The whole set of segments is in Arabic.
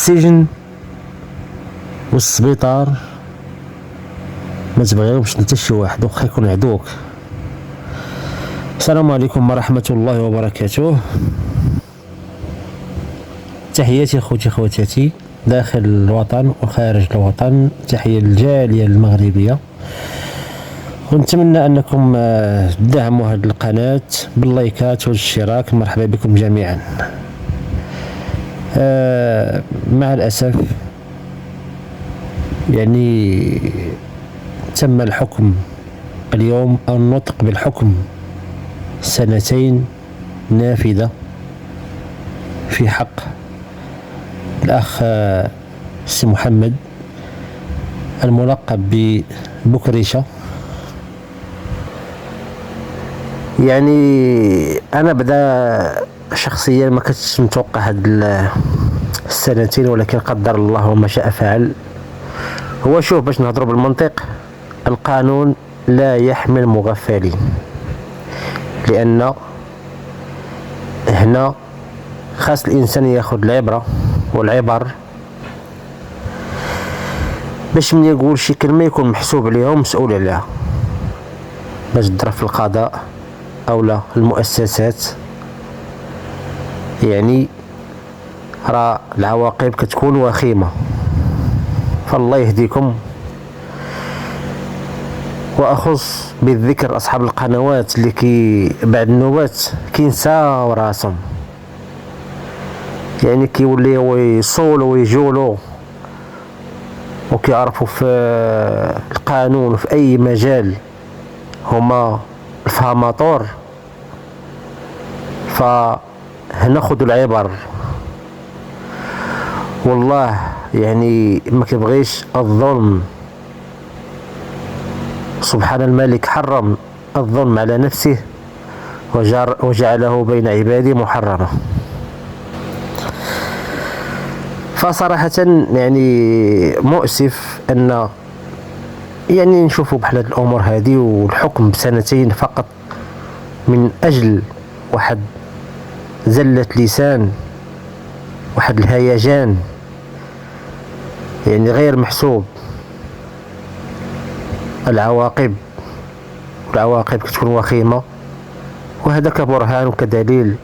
السجن والسبيطار ما تبغيهمش انت شي واحد واخا يكون عدوك. السلام عليكم ورحمة الله وبركاته. تحياتي اخوتي خواتاتي داخل الوطن وخارج الوطن، تحية للجالية المغربية، ونتمنى انكم تدعموا هذه القناة باللايكات والاشتراك. مرحبا بكم جميعا. مع الاسف يعني تم الحكم اليوم او النطق بالحكم 2 نافذة في حق الأخ سي محمد الملقب ببكريشة. يعني أنا بدا شخصيا ما كنتش متوقع هاد 2 ولكن قدر الله وما شاء فعل. هو شوف، باش نهضروا بالمنطق، القانون لا يحمي المغفلين، لأن هنا خاص الإنسان ياخذ العبرة والعبر باش من يقول شي كلمة يكون محسوب عليها ومسؤول عليها، باش تضرب في القضاء أو لا المؤسسات. يعني راه العواقب كتكون وخيمة، فالله يهديكم. واخص بالذكر اصحاب القنوات اللي بعد النوبات كينساو راسهم، يعني كيوليو يصولوا ويجولوا وكيعرفوا في القانون في اي مجال هما الفهماطور. فهنا خذوا العبر، والله يعني ما كيبغيش الظلم. سبحان الملك حرم الظلم على نفسه وجعله بين عباده محرمة. فصراحة يعني مؤسف أن يعني نشوفوا بحال هاد الأمور هذه، والحكم ب2 فقط من أجل واحد زلة لسان، واحد الهيجان يعني غير محسوب. العواقب كتكون وخيمة، وهذا كبرهان وكدليل.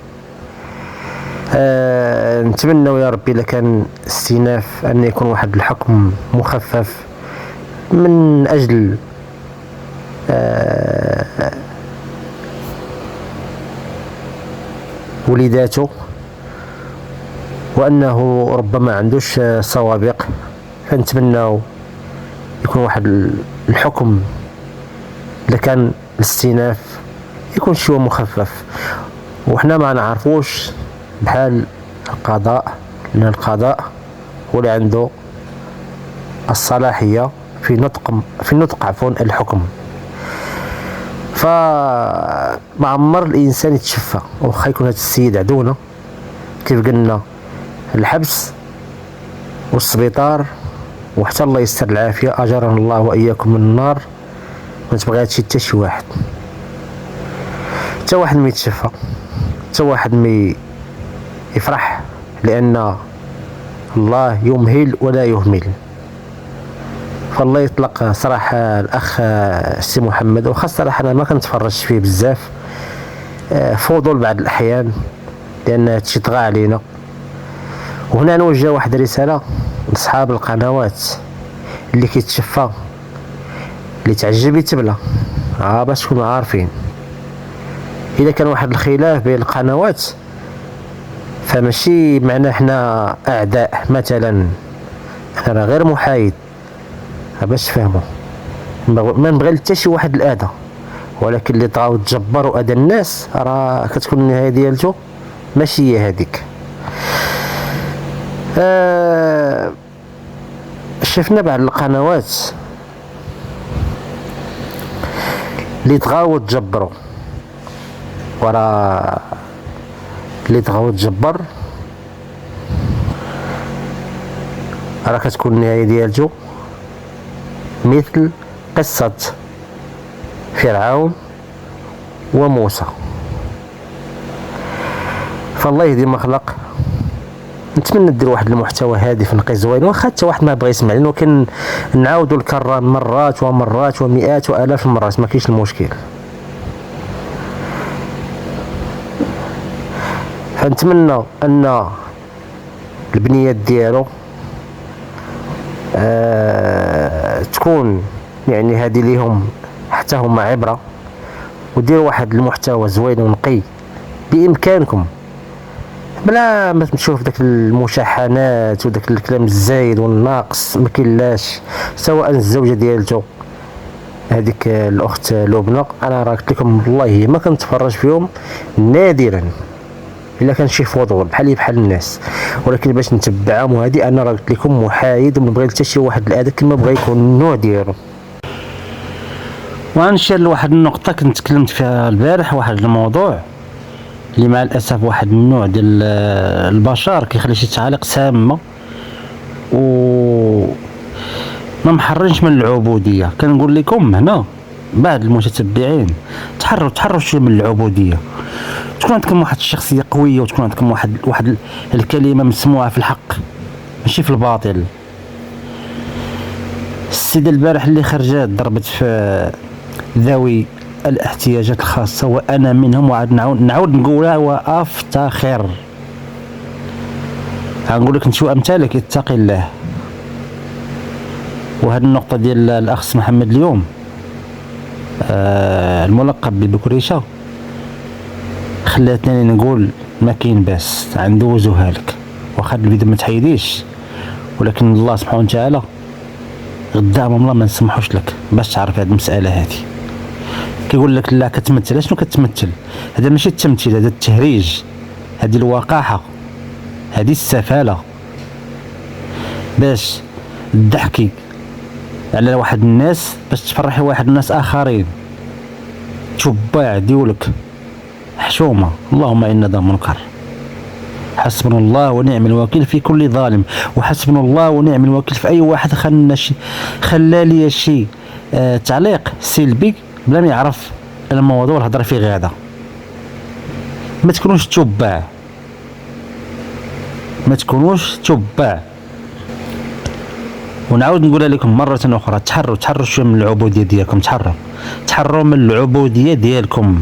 نتمنى يا ربي الا كان استئناف ان يكون واحد الحكم مخفف من اجل وليداته، وانه ربما عندوش سوابق. فنتمنى يكون واحد الحكم اذا كان الاستئناف يكون شويه مخفف، وحنا ما نعرفوش بحال القضاء، لان القضاء هو اللي عنده الصلاحيه في نطق الحكم. فما عمر الانسان يتشفى، واخا يكون هذا السيد عدونا كيف قلنا، الحبس والسبيطار، وحتى الله يستر العافيه، اجرنا الله واياكم من النار. ما تبغيهاش حتى شي واحد، حتى واحد ما يتشفى، حتى واحد ما يفرح، لان الله يمهل ولا يهمل. فالله يطلق صراحه الاخ سي محمد، وخاصه صراحه انا ما كنتفرجش فيه بزاف، فضول بعض الاحيان لان هادشي طغى علينا. وهنا نوجه واحد الرساله لاصحاب القنوات اللي كيتشفى، اللي تعجب يتبلى، باش تكونوا عارفين. اذا كان واحد الخلاف بين القنوات فماشي معناه حنا اعداء مثلا، انا غير محايد، باش تفهموا. ما نبغي حتى شي واحد الاذى، ولكن اللي طغاو تجبروا اذى الناس راه كتكون النهايه ديالته ماشي هي هذيك. شفنا بعض القنوات اللي طغاو تجبروا، وراه اللي طغاو تجبر راه كتكون النهايه ديالته مثل قصه فرعون وموسى. فالله يهدي ما خلق، نتمنى دير واحد المحتوى هادف نقي زوين، واخا حتى واحد ما بغى يسمع، لانه كان نعاودوا الكران مرات ومرات ومئات والاف المرات، ما كاينش المشكل. فنتمنى ان البنيات ديالو تكون يعني هذه ليهم حتى هما عبره، وديروا واحد المحتوى زوين ونقي بامكانكم، بلا ما تشوف داك المشاحنات وداك الكلام الزايد والناقص. ما كاينلاش، سواء الزوجه ديالته هذيك الاخت لبنى، انا راه قلت لكم والله ما كنتفرج فيهم نادرا الا كان شي فضول بحال الناس، ولكن باش نتبعهم وهذه انا راه قلت لكم محايد وما بغيت حتى شي واحد الاذى كما بغى يكون النوع ديالو. وغنشير لواحد النقطه كنت تكلمت فيها البارح، واحد الموضوع اللي مع الاسف واحد النوع ديال البشر كيخلي شي تعاليق سامه و ما محرنش من العبوديه. كنقول لكم هنا بعض المتتبعين تحروا شويه من العبوديه، تكون عندكم واحد الشخصيه قويه وتكون عندكم واحد الكلمه مسموعه في الحق ماشي في الباطل. السيده البارح اللي خرجت ضربت في ذوي الاحتياجات الخاصه وانا منهم، وعاد نعاود نقولها وافتخر. غنقول لك انت وامثالك اتقي الله. وهذه النقطه ديال الاخ محمد اليوم الملقب ببكريشه خلاتني نقول ما كاين باس، غندوزوها لك واخا الفيديو ما تحيديش، ولكن الله سبحانه وتعالى قدام الله ما نسمحوش لك باش تعرف هذه المساله. هذه كيقول لك لا كتمثل، شنو كتمثل؟ هذا ماشي التمثيل، هذا التهريج، هذه الوقاحه، هذه السفاله، باش تضحكي على واحد الناس باش تفرحي واحد الناس اخرين. تباع ديولك حشومه. اللهم إنا ذا منكر. حسبنا الله ونعم الوكيل في كل ظالم، وحسبنا الله ونعم الوكيل في اي واحد خلالي شي تعليق سلبي بلا ما يعرف الموضوع الهضره فيه غاده. ما تكونوش تباع، ما تكونوش تباع. ونعاود نقولها لكم مرة أخرى، تحروا شوية من العبودية ديالكم، تحروا من العبودية ديالكم.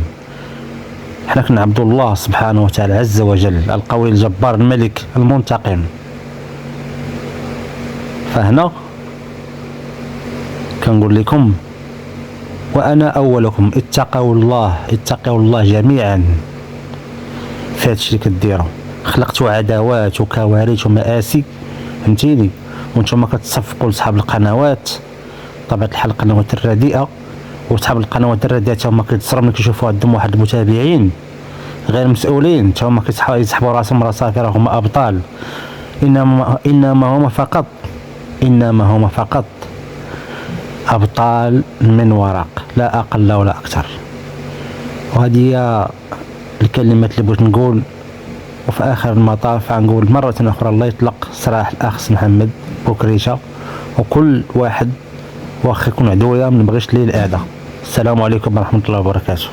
حنا كنعبد الله سبحانه وتعالى عز وجل، القوي الجبار الملك المنتقم. فهنا كنقول لكم وأنا أولكم، اتقوا الله جميعا في هادشي اللي كديروا. خلقتوا عداوات وكوارث ومآسي، فهمتيني؟ وانتم كتصفقوا لصحاب القنوات، طبيعة الحال القنوات الرديئة، وصحاب القنوات الرديئة هما كيتصرموا كيشوفوا عندهم واحد المتابعين غير مسؤولين، هما كيسحبوا راسهم راسهم هما أبطال. إنما هما فقط أبطال من ورق، لا أقل ولا أكثر. وهذه هي الكلمات اللي بغيت نقول. وفي آخر المطاف غنقول مرة أخرى الله يطلق سراح الأخ محمد بكريشه، وكل واحد واخا يكون عدوية ما نبغيش ليه الأذى. السلام عليكم ورحمة الله وبركاته.